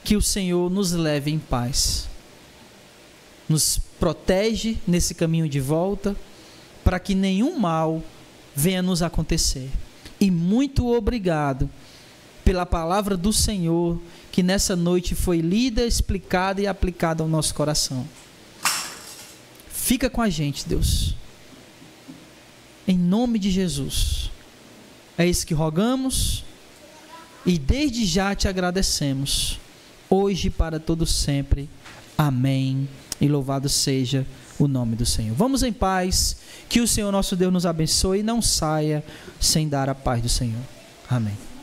que o Senhor nos leve em paz. Nos protege nesse caminho de volta, para que nenhum mal venha nos acontecer. E muito obrigado pela palavra do Senhor, que nessa noite foi lida, explicada e aplicada ao nosso coração. Fica com a gente, Deus. Em nome de Jesus. É isso que rogamos e desde já te agradecemos. Hoje e para todo sempre. Amém. E louvado seja o nome do Senhor. Vamos em paz. Que o Senhor nosso Deus nos abençoe e não saia sem dar a paz do Senhor. Amém.